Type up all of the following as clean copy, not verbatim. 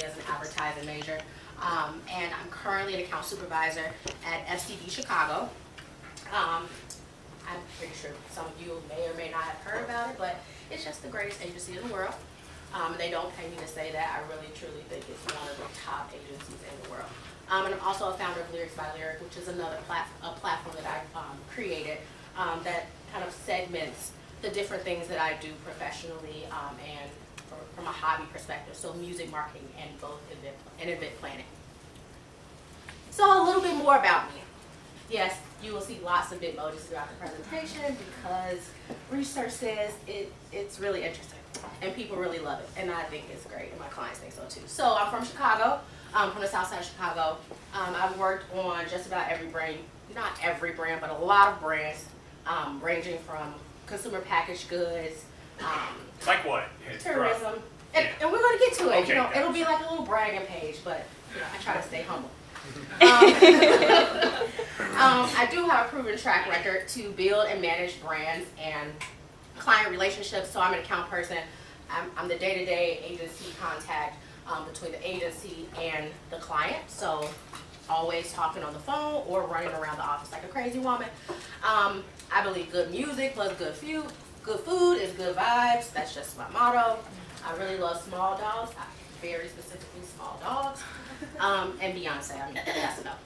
as an advertising major. And I'm currently an account supervisor at FCB Chicago. I'm pretty sure some of you may or may not have heard about it, but it's just the greatest agency in the world. They don't pay me to say that. I really, truly think it's one of the top agencies in the world. And I'm also a founder of Lyrics by Lyric, which is another platform that I've created that kind of segments the different things that I do professionally and from a hobby perspective, so music marketing and both event planning. So a little bit more about me. Yes, you will see lots of Bitmojis throughout the presentation because research says it's really interesting and people really love it, and I think it's great and my clients think so too. So I'm from Chicago, from the south side of Chicago. I've worked on just about every brand, not every brand, but a lot of brands ranging from consumer packaged goods, like what? tourism, and we're going to get to it. Okay, you know, gotcha. It'll be like a little bragging page, but you know, I try to stay humble. I do have a proven track record to build and manage brands and client relationships. So I'm an account person. I'm the day-to-day agency contact between the agency and the client. So always talking on the phone or running around the office like a crazy woman. I believe good music plus good food is good vibes. That's just my motto. I really love small dogs, very specifically small dogs, and Beyonce. I mean, that's enough.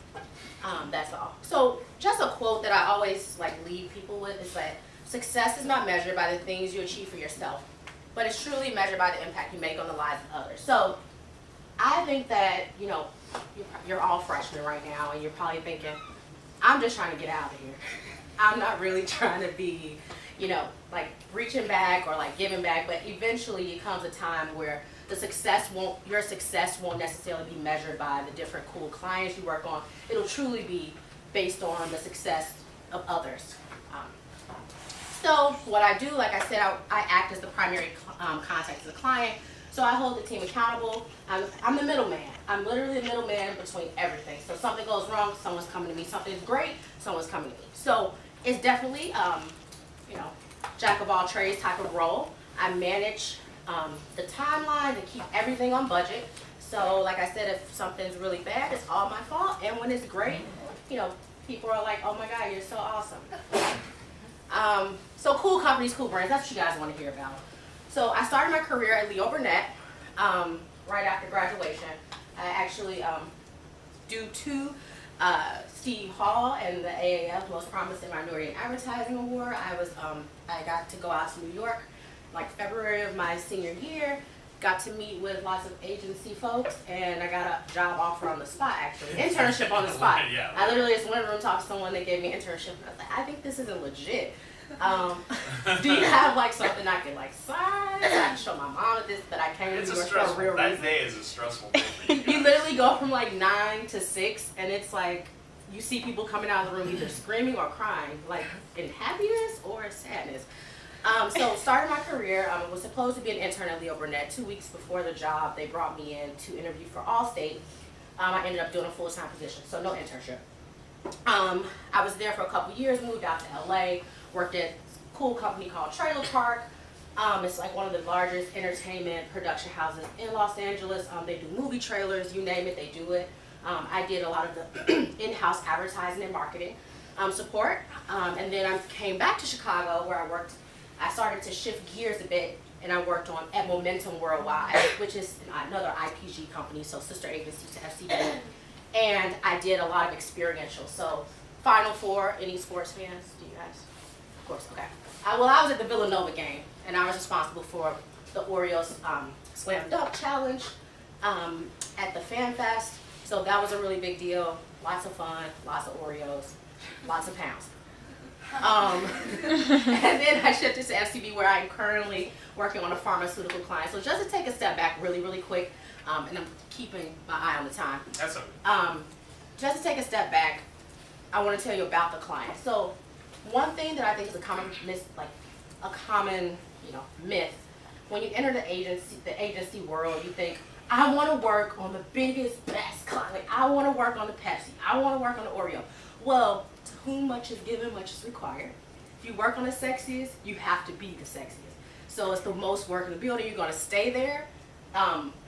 That's all. So just a quote that I always like leave people with is that success is not measured by the things you achieve for yourself, but it's truly measured by the impact you make on the lives of others. So I think that, you know, you're all freshmen right now and you're probably thinking, I'm just trying to get out of here. I'm not really trying to be, you know, like reaching back or like giving back, but eventually it comes a time where your success won't necessarily be measured by the different cool clients you work on. It'll truly be based on the success of others. So what I do, like I said, I act as the primary contact to the client. So I hold the team accountable. I'm the middleman. I'm literally the middleman between everything. So something goes wrong, someone's coming to me. Something's great, someone's coming to me. So it's definitely, you know, jack of all trades type of role. I manage the timeline to keep everything on budget. So like I said, if something's really bad, it's all my fault. And when it's great, you know, people are like, oh my God, you're so awesome. So cool companies, cool brands, that's what you guys want to hear about. So I started my career at Leo Burnett right after graduation. I actually, due to Steve Hall and the AAF Most Promising Minority in Advertising Award, I got to go out to New York like February of my senior year, got to meet with lots of agency folks, and I got a job offer on the spot, actually. Internship on the spot. Yeah. I literally just went in the room, talked to someone, they gave me an internship, and I was like, I think this isn't legit. Do you have like something I can like sign? I can show my mom that I came to New York for a real reason. That day is a stressful day for you guys. You literally go from like 9 to 6, and it's like, you see people coming out of the room either screaming or crying, like in happiness or sadness. So started my career, I was supposed to be an intern at Leo Burnett. 2 weeks before the job, they brought me in to interview for Allstate. I ended up doing a full-time position, so no internship. I was there for a couple years, moved out to LA, worked at a cool company called Trailer Park. It's like one of the largest entertainment production houses in Los Angeles. They do movie trailers, you name it, they do it. I did a lot of the in-house advertising and marketing support. And then I came back to Chicago where I started to shift gears a bit, and I worked at Momentum Worldwide, which is another IPG company, so sister agency to FCB. And I did a lot of experiential. So Final Four, any sports fans? Do you guys? Of course, okay. I was at the Villanova game, and I was responsible for the Orioles Slam Dunk Challenge at the Fan Fest. So that was a really big deal. Lots of fun, lots of Oreos, lots of pounds. And then I shifted to FCB, where I'm currently working on a pharmaceutical client. So just to take a step back really, really quick, and I'm keeping my eye on the time. That's okay. Just to take a step back, I want to tell you about the client. So one thing that I think is a common myth, when you enter the agency world, you think, I want to work on the biggest, best client. Like, I want to work on the Pepsi. I want to work on the Oreo. Well, to whom much is given, much is required. If you work on the sexiest, you have to be the sexiest. So it's the most work in the building. You're going to stay there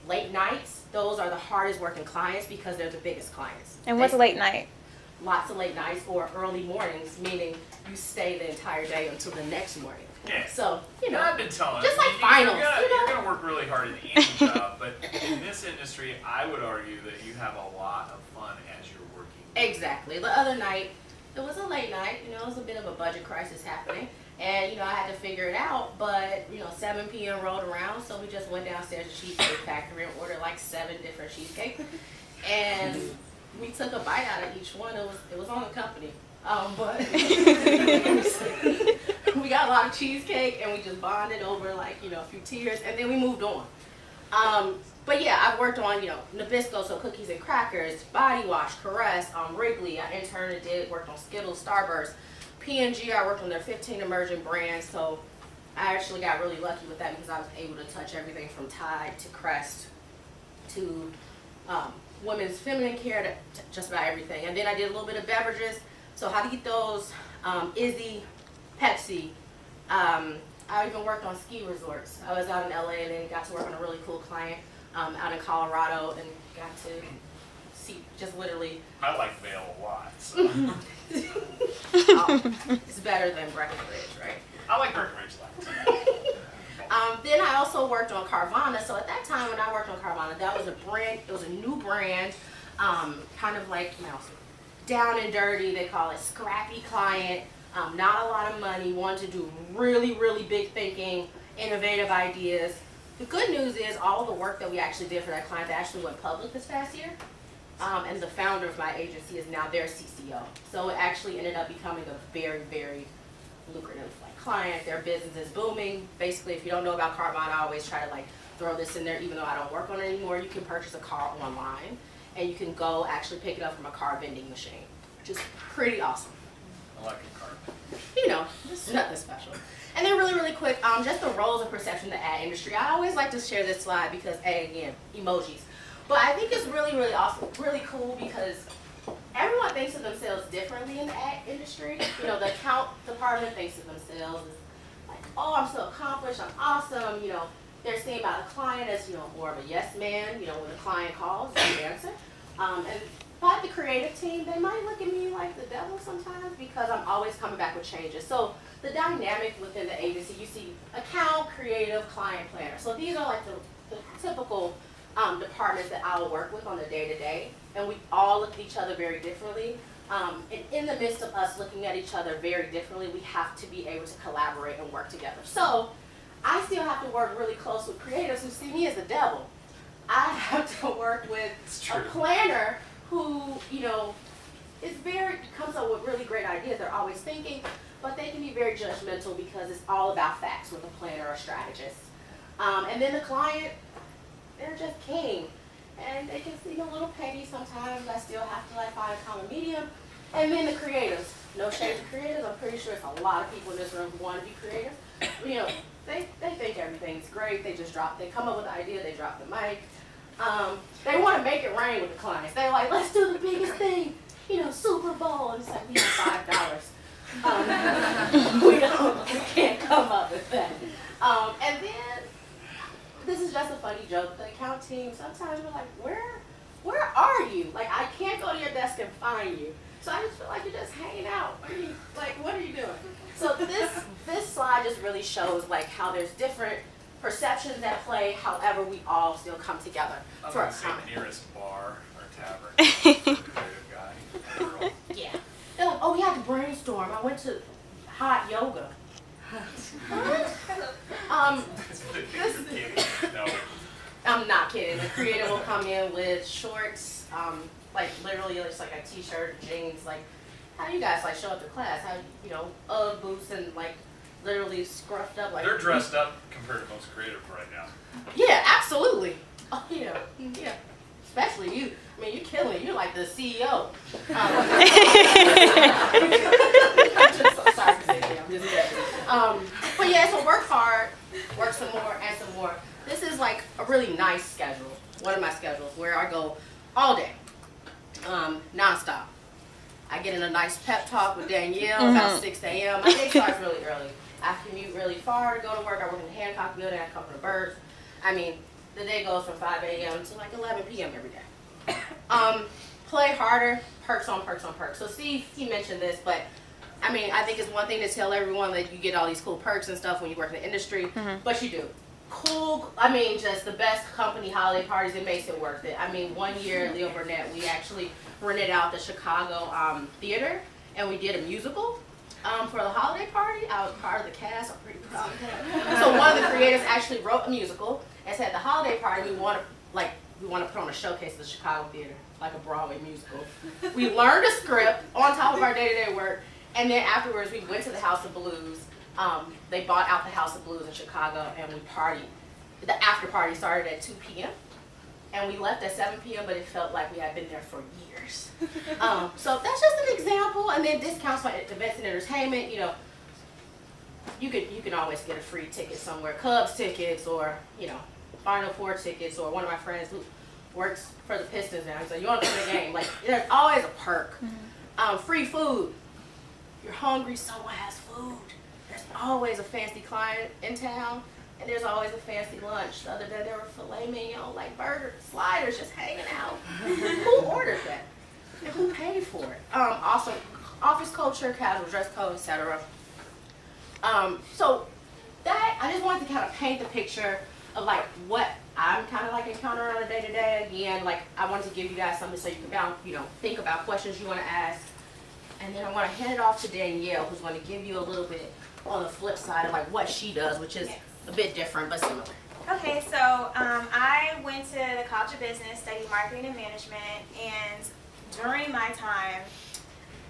Late nights, those are the hardest working clients because they're the biggest clients. And what's late night? Lots of late nights or early mornings, meaning you stay the entire day until the next morning. Yeah. So, I've been telling just like you, finals. You're gonna work really hard in any job, but in this industry, I would argue that you have a lot of fun as you're working. Exactly. The other night, it was a late night. It was a bit of a budget crisis happening. And, I had to figure it out. But, 7 p.m. rolled around, so we just went downstairs to Cheesecake Factory and ordered like 7 different cheesecakes. And we took a bite out of each one. It was on the company. But we got a lot of cheesecake and we just bonded over like, a few tears, and then we moved on. But yeah, I've worked on, Nabisco, so cookies and crackers, Body Wash, Caress, Wrigley. I interned and worked on Skittles, Starburst. P&G, I worked on their 15 emerging brands, so I actually got really lucky with that because I was able to touch everything from Tide to Crest to women's feminine care to just about everything. And then I did a little bit of beverages, so Jarritos, Izzy, Pepsi. I even worked on ski resorts. I was out in LA and then got to work on a really cool client out in Colorado and got to see just literally. I like Vail a lot. So. It's better than Breckenridge, right? I like Breckenridge a lot. Then I also worked on Carvana. So at that time when I worked on Carvana, that was a brand. It was a new brand, kind of like down and dirty. They call it scrappy client. Not a lot of money. Wanted to do really, really big thinking, innovative ideas. The good news is all the work that we actually did for that client that actually went public this past year. And the founder of my agency is now their CCO. So it actually ended up becoming a very, very lucrative client. Their business is booming. Basically, if you don't know about Carvana, I always try to throw this in there, even though I don't work on it anymore. You can purchase a car online, and you can go actually pick it up from a car vending machine, which is pretty awesome. I like a car. It's nothing special. And then really, really quick, just the roles and perception in the ad industry. I always like to share this slide because, again, emojis. But I think it's really, really awesome, really cool because everyone thinks of themselves differently in the ad industry. The account department thinks of themselves as like, oh, I'm so accomplished, I'm awesome. They're seeing about a client as, more of a yes man. When the client calls, you answer. But the creative team, they might look at me like the devil sometimes because I'm always coming back with changes. So the dynamic within the agency, you see account, creative, client, planner. So these are like the typical departments that I'll work with on the day-to-day, and we all look at each other very differently. And in the midst of us looking at each other very differently, we have to be able to collaborate and work together. So I still have to work really close with creatives who see me as the devil. I have to work with a planner who, comes up with really great ideas. They're always thinking, but they can be very judgmental because it's all about facts with a planner or strategist. And then the client, they're just king. And they can seem a little petty sometimes. I still have to find a common medium. And then the creatives. No shade to creatives. I'm pretty sure it's a lot of people in this room who want to be creative. They think everything's great. They come up with an idea, they drop the mic. They want to make it rain with the clients. They're like, let's do the biggest thing, Super Bowl. And it's like, we have $5. We can't come up with that. And then, this is just a funny joke. The account team, sometimes we're like, where are you? I can't go to your desk and find you. So I just feel like you're just hanging out. What are you doing? So this slide just really shows how there's different perceptions at play. However, we all still come together I'm for a going to say common. nearest bar or tavern. Creative guy. Girl. Yeah. Oh, we had to brainstorm. I went to hot yoga. No. I'm not kidding. The creative will come in with shorts, literally just like a t-shirt, jeans, how do you guys show up to class? How Ugg boots and literally scruffed up They're dressed up compared to most creative right now. Yeah, absolutely. Oh yeah, yeah. Especially you. I mean, you're killing it. You're like the CEO. I'm just so sorry to say that. I'm just joking. But yeah, so work hard, work some more, and some more. This is a really nice schedule. One of my schedules where I go all day, nonstop. I get in a nice pep talk with Danielle about 6 a.m. My day starts really early. I commute really far to go to work. I work in the Hancock building. I come from the Birds. I mean, the day goes from 5 a.m. to like 11 p.m. every day. Play harder, perks on perks on perks. So Steve, he mentioned this, but I mean, I think it's one thing to tell everyone that you get all these cool perks and stuff when you work in the industry, but you do. Cool, I mean, just the best company holiday parties, it makes it worth it. I mean, one year, Leo Burnett, we actually rented out the Chicago theater, and we did a musical for the holiday party. I was part of the cast, I'm pretty proud of that. So one of the creators actually wrote a musical and said the holiday party, we want to put on a showcase of the Chicago theater, like a Broadway musical. We learned a script on top of our day-to-day work, and then afterwards we went to the House of Blues. They bought out the House of Blues in Chicago, and we partied. The after party started at 2 p.m. and we left at 7 p.m. but it felt like we had been there for years. So that's just an example. And then discounts for events and entertainment. You know, you can always get a free ticket somewhere, Cubs tickets, or Final Four tickets, or one of my friends who works for the Pistons now. So you want to come to the game? Like, there's always a perk. Free food. You're hungry, someone has food. There's always a fancy client in town, and there's always a fancy lunch. The other day there were filet mignon, like burger sliders, just hanging out. Who ordered that? And who paid for it? Also, office culture, casual dress code, etc. So that, I just wanted to kind of paint the picture of like what I'm kind of like encountering on a day-to-day. Again, like I wanted to give you guys something so you can think about questions you want to ask. And then I want to hand it off to Danielle, who's going to give you a little bit on the flip side of like what she does, which is a bit different but similar. Okay, so I went to the College of Business, studied marketing and management, and during my time,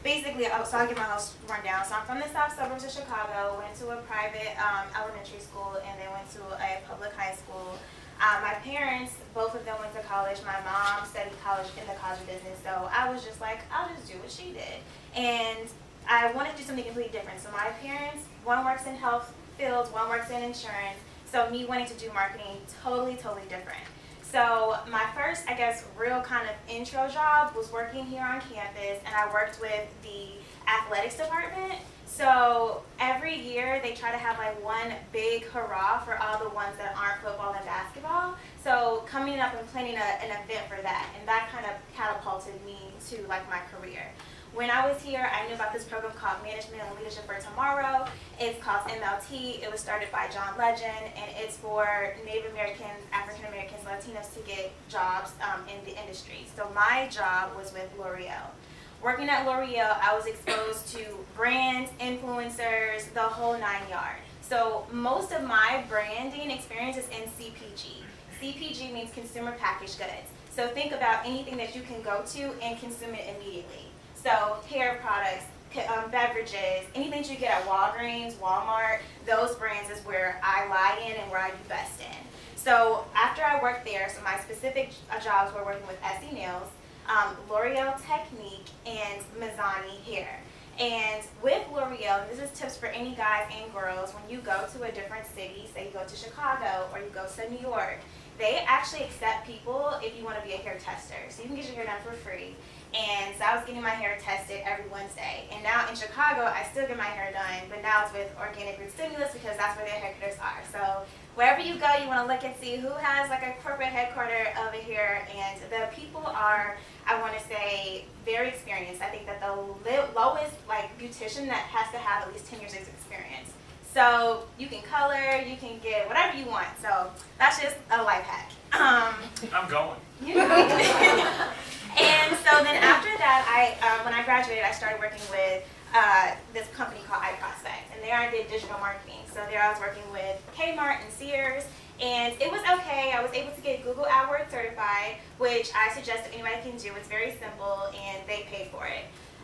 basically, so I'll give my whole rundown. So I'm from the south suburbs of Chicago, went to a private elementary school, and then went to a public high school. My parents, both of them went to college. My mom studied in the College of Business, so I was just like, I'll just do what she did. And I wanted to do something completely different. So my parents, one works in health fields, one works in insurance. So me wanting to do marketing, totally different. So my first, I guess, real kind of intro job was working here on campus, and I worked with the athletics department. So every year they try to have like one big hurrah for all the ones that aren't football and basketball. So coming up and planning an event for that, and that kind of catapulted me to like my career. When I was here, I knew about this program called Management and Leadership for Tomorrow. It's called MLT. It was started by John Legend, and it's for Native Americans, African Americans, Latinos to get jobs in the industry. So my job was with L'Oreal. Working at L'Oreal, I was exposed to brands, influencers, the whole 9 yards. So most of my branding experience is in CPG. CPG means consumer packaged goods. So think about anything that you can go to and consume it immediately. So hair products, beverages, anything you get at Walgreens, Walmart, those brands is where I lie in and where I do best in. So after I worked there, so my specific jobs were working with Essie Nails, L'Oreal Technique, and Mazzani Hair. And with L'Oreal, this is tips for any guys and girls, when you go to a different city, say you go to Chicago or you go to New York, they actually accept people if you want to be a hair tester. So you can get your hair done for free. And so I was getting my hair tested every Wednesday. And now in Chicago, I still get my hair done, but now it's with Organic Root Stimulus because that's where their haircutters are. So wherever you go, you want to look and see who has like a corporate headquarter over here. And the people are, I want to say, very experienced. I think that the lowest like beautician that has to have at least 10 years of experience. So you can color, you can get whatever you want. So that's just a life hack. I'm going. You know. And so then after that, when I graduated, I started working with this company called iProspect. And there I did digital marketing. So there I was working with Kmart and Sears. And it was okay. I was able to get Google AdWords certified, which I suggest that anybody can do. It's very simple, and they paid for it.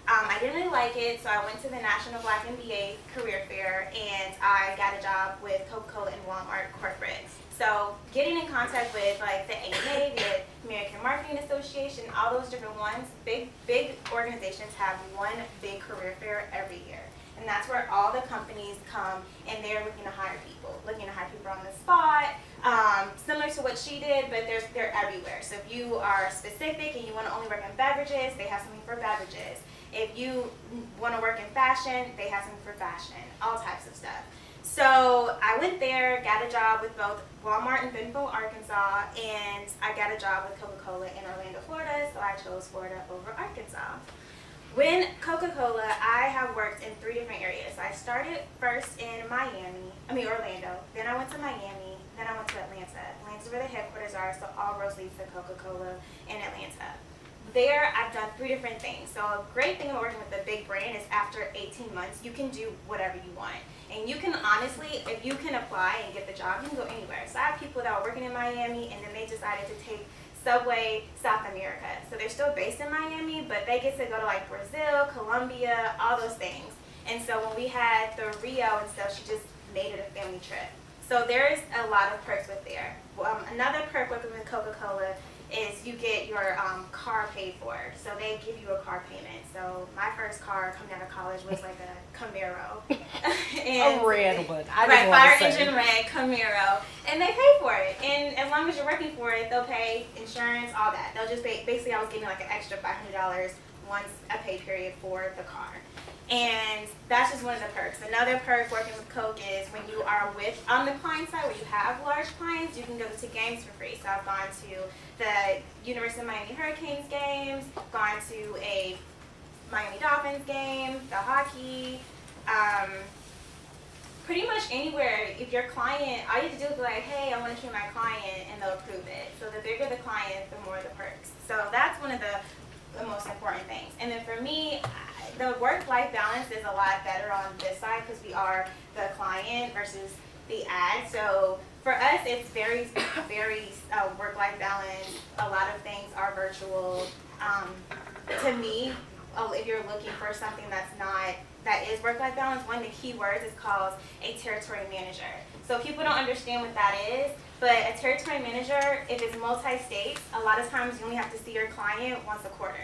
I didn't really like it, so I went to the National Black MBA Career Fair, and I got a job with Coca-Cola and Walmart corporate. So getting in contact with like the AMA, the American Marketing Association, all those different ones, big organizations have one big career fair every year. And that's where all the companies come and they're looking to hire people on the spot, similar to what she did, but they're everywhere. So if you are specific and you want to only work in beverages, they have something for beverages. If you want to work in fashion, they have something for fashion, all types of stuff. So I went there, got a job with both Walmart in Bentonville, Arkansas, and I got a job with Coca-Cola in Orlando, Florida, so I chose Florida over Arkansas. When Coca-Cola, I have worked in 3 different areas. I started first in Orlando, then I went to Miami, then I went to Atlanta. Atlanta's where the headquarters are, so all roads lead to Coca-Cola in Atlanta. There, I've done 3 different things. So a great thing about working with a big brand is after 18 months, you can do whatever you want. And you can honestly, if you can apply and get the job, you can go anywhere. So I have people that were working in Miami, and then they decided to take Subway South America. So they're still based in Miami, but they get to go to like Brazil, Colombia, all those things. And so when we had the Rio and stuff, she just made it a family trip. So there's a lot of perks with there. Another perk working with Coca-Cola is you get your car paid for. So they give you a car payment. So my first car coming out of college was like a Camaro. And, a red one. Right, fire engine red Camaro. And they pay for it. And as long as you're working for it, they'll pay insurance, all that. They'll just pay, basically I was getting like an extra $500 once a pay period for the car. And that's just one of the perks. Another perk working with Coke is when you are on the client side, where you have large clients, you can go to games for free. So I've gone to the University of Miami Hurricanes games, gone to a Miami Dolphins game, the hockey, pretty much anywhere. If your client, all you have to do is be like, hey, I want to train my client, and they'll approve it. So the bigger the client, the more the perks. So that's one of the most important things. And then for me, the work-life balance is a lot better on this side because we are the client versus the ad. So for us, it's very, very work-life balance. A lot of things are virtual. To me, if you're looking for something that is work-life balance, one of the key words is called a territory manager. So people don't understand what that is, but a territory manager, if it's multi-states, a lot of times you only have to see your client once a quarter.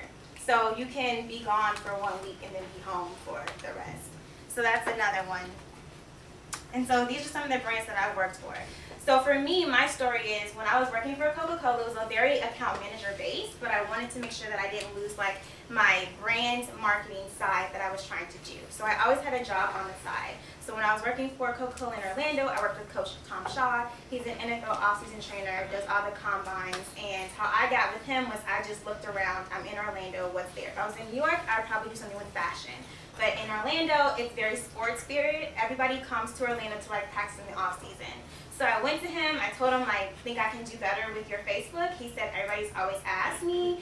So you can be gone for 1 week and then be home for the rest. So that's another one. And so these are some of the brands that I've worked for. So for me, my story is when I was working for Coca-Cola, it was a very account manager based, but I wanted to make sure that I didn't lose like my brand marketing side that I was trying to do. So I always had a job on the side. So when I was working for Coca-Cola in Orlando, I worked with Coach Tom Shaw. He's an NFL offseason trainer, does all the combines. And how I got with him was I just looked around. I'm in Orlando, what's there? If I was in New York, I'd probably do something with fashion. But in Orlando, it's very sports spirit. Everybody comes to Orlando to like practice in the off season. So I went to him, I told him I think I can do better with your Facebook. He said everybody's always asked me.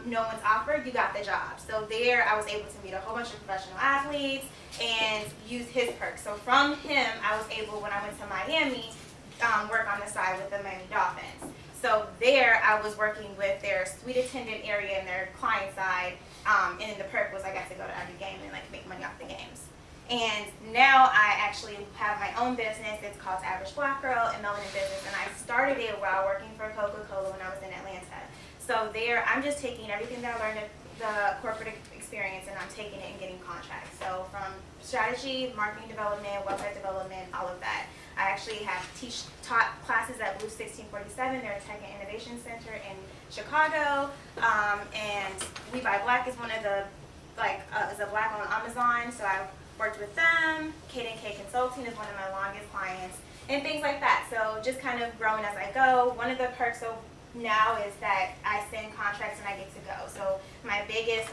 No one's offered, you got the job. So there I was able to meet a whole bunch of professional athletes and use his perks. So from him, I was able, when I went to Miami, work on the side with the Miami Dolphins. So there I was working with their suite attendant area and their client side. And the perk was I got to go to every game and like make money off the games. And now I actually have my own business. It's called Average Black Girl and Melanin Business. And I started it while working for Coca-Cola when I was in Atlanta. So there, I'm just taking everything that I learned at the corporate experience and I'm taking it and getting contracts. So from strategy, marketing development, website development, all of that. I actually have taught classes at Blue 1647. They're a tech and innovation center in Chicago. And We Buy Black is one of the, is a black on Amazon. So I've worked with them. K&K Consulting is one of my longest clients and things like that. So just kind of growing as I go. One of the perks of now is that I send contracts and I get to go. So my biggest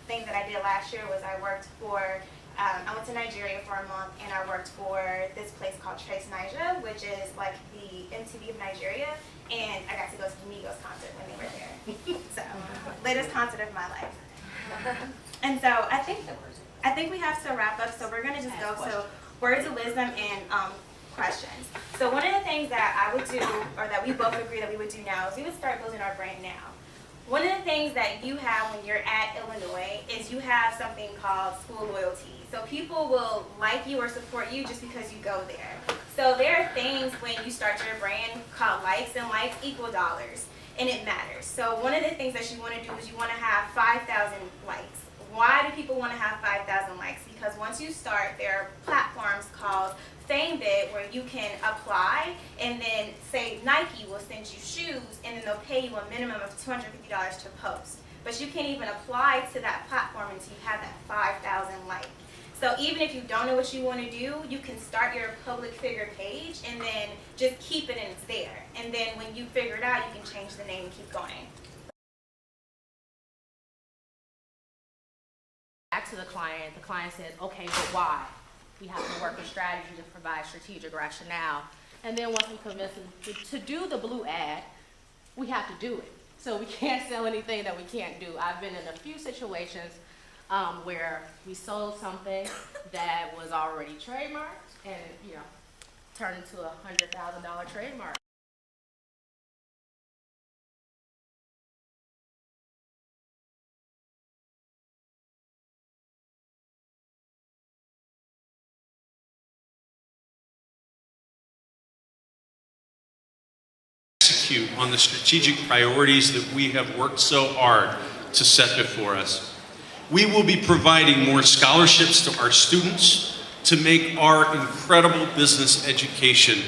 thing that I did last year was I worked for, I went to Nigeria for a month and I worked for this place called Trace Niger, which is like the MTV of Nigeria, and I got to go to the Migos concert when they were there. So, latest concert of my life. And so I think we have to wrap up, so we're gonna just go to words of wisdom and questions. So one of the things that I would do, or that we both agree that we would do now, is we would start building our brand now. One of the things that you have when you're at Illinois is you have something called school loyalty. So people will like you or support you just because you go there. So there are things when you start your brand called likes, and likes equal dollars, and it matters. So one of the things that you want to do is you want to have 5,000 likes. Why do people want to have 5,000 likes? Because once you start, there are platforms called FameBit where you can apply, and then say Nike will send you shoes, and then they'll pay you a minimum of $250 to post. But you can't even apply to that platform until you have that 5,000 likes. So even if you don't know what you want to do, you can start your public figure page and then just keep it and it's there. And then when you figure it out, you can change the name and keep going. Back to the client says, okay, but why? We have to work a strategy to provide strategic rationale. And then once we convince them to do the blue ad, we have to do it. So we can't sell anything that we can't do. I've been in a few situations where we sold something that was already trademarked and, turned into a $100,000 trademark. Execute on the strategic priorities that we have worked so hard to set before us. We will be providing more scholarships to our students to make our incredible business education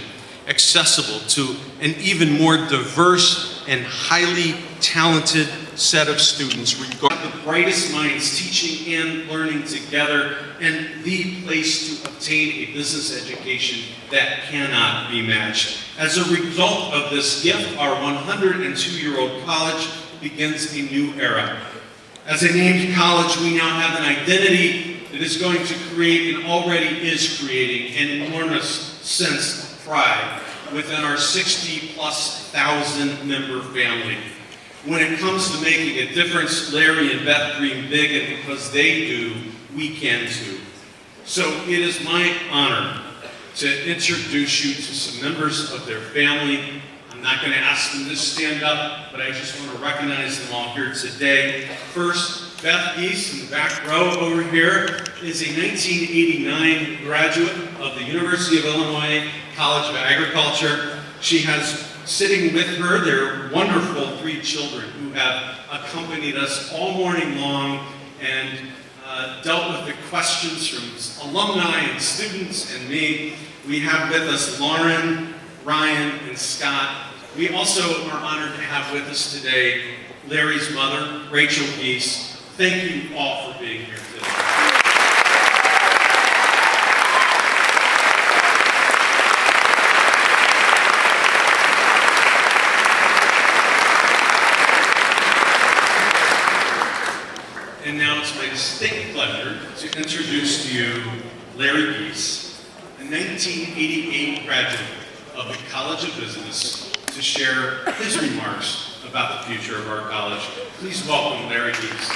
accessible to an even more diverse and highly talented set of students. The brightest minds teaching and learning together, and the place to obtain a business education that cannot be matched. As a result of this gift, our 102-year-old college begins a new era. As a named college, we now have an identity that is going to create and already is creating an enormous sense of pride within our 60+ thousand member family. When it comes to making a difference, Larry and Beth dream big, and because they do, we can too. So it is my honor to introduce you to some members of their family. I'm not going to ask them to stand up, but I just want to recognize them all here today. First, Beth Gies in the back row over here is a 1989 graduate of the University of Illinois College of Agriculture. She has sitting with her their wonderful 3 children who have accompanied us all morning long and dealt with the questions from alumni and students and me. We have with us Lauren, Ryan, and Scott. We also are honored to have with us today Larry's mother, Rachel Gies. Thank you all for being here today. And now it's my distinct pleasure to introduce to you Larry Gies, a 1988 graduate of the College of Business, to share his remarks about the future of our college. Please welcome Larry Gies.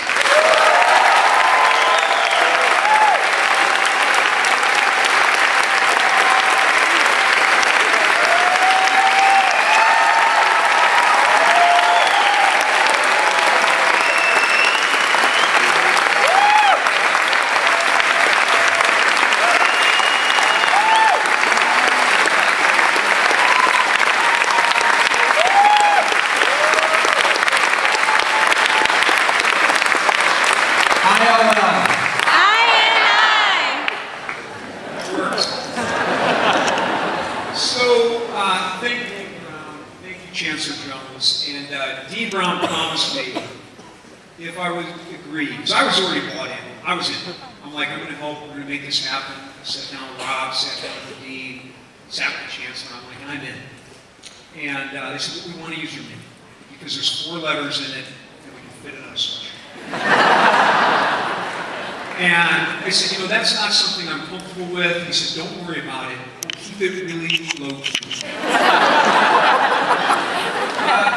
If I would agree, because I was already bought in. I was in. I'm like, I'm going to help. We're going to make this happen. I sat down with Rob, sat down with the dean, sat with the chancellor. I'm like, I'm in. And they said, well, we want to use your name because there's 4 letters in it and we can fit it on a sweatshirt. And I said, that's not something I'm comfortable with. He said, don't worry about it. We'll keep it really low key.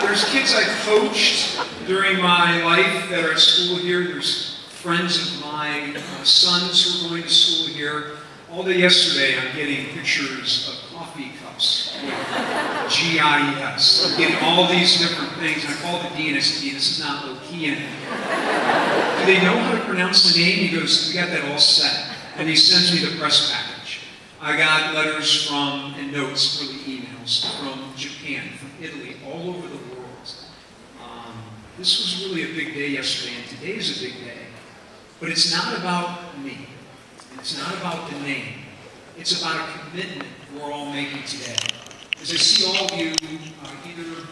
There's kids I coached during my life that are at school here. There's friends of my sons who are going to school here. All day yesterday, I'm getting pictures of coffee cups with GIES. I'm getting all these different things. And I called the dean. I said, Dean, this is not low key in it. Do they know how to pronounce the name? He goes, we got that all set. And he sends me the press package. I got letters from and notes, early emails from Japan, from Italy, all over the world. This was really a big day yesterday, and today is a big day. But it's not about me. It's not about the name. It's about a commitment we're all making today. As I see all of you, either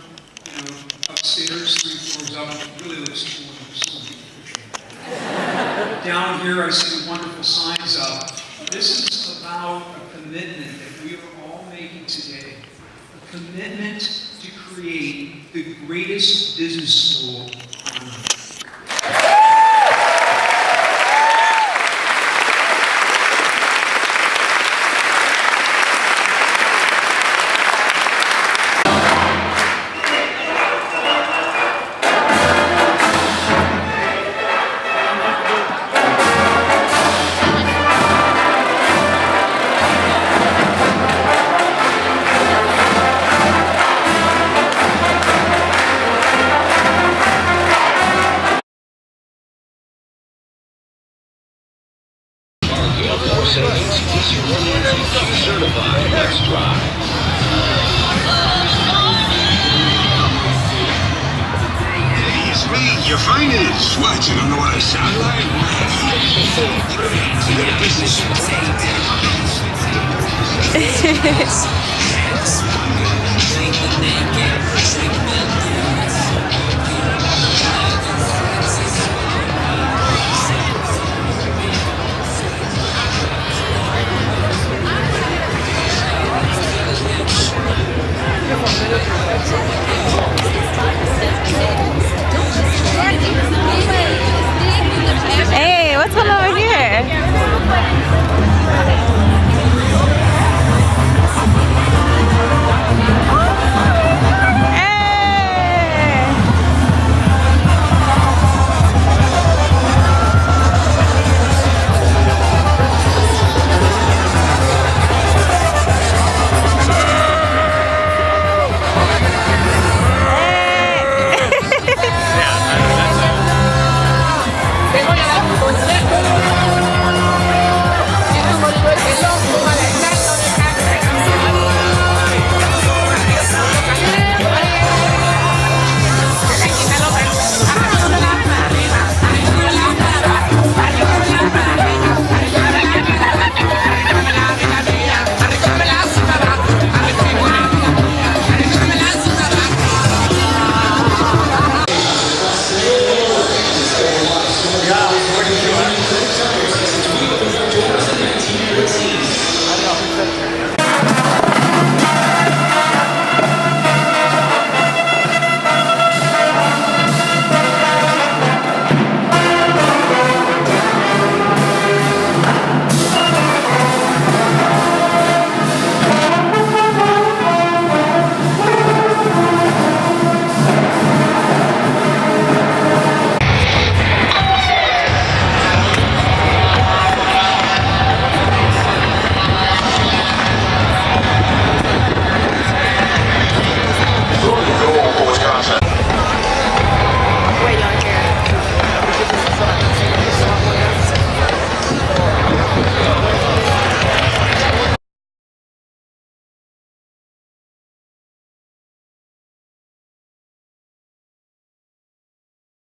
upstairs, 3 floors up, it really looks cool in the picture. Down here, I see the wonderful signs up. This is about a commitment that we are all making today. A commitment to create the greatest business school on earth. Certified. Let's drive. Hey, it's me, your finest. What, you don't know what I sound like? You got a business?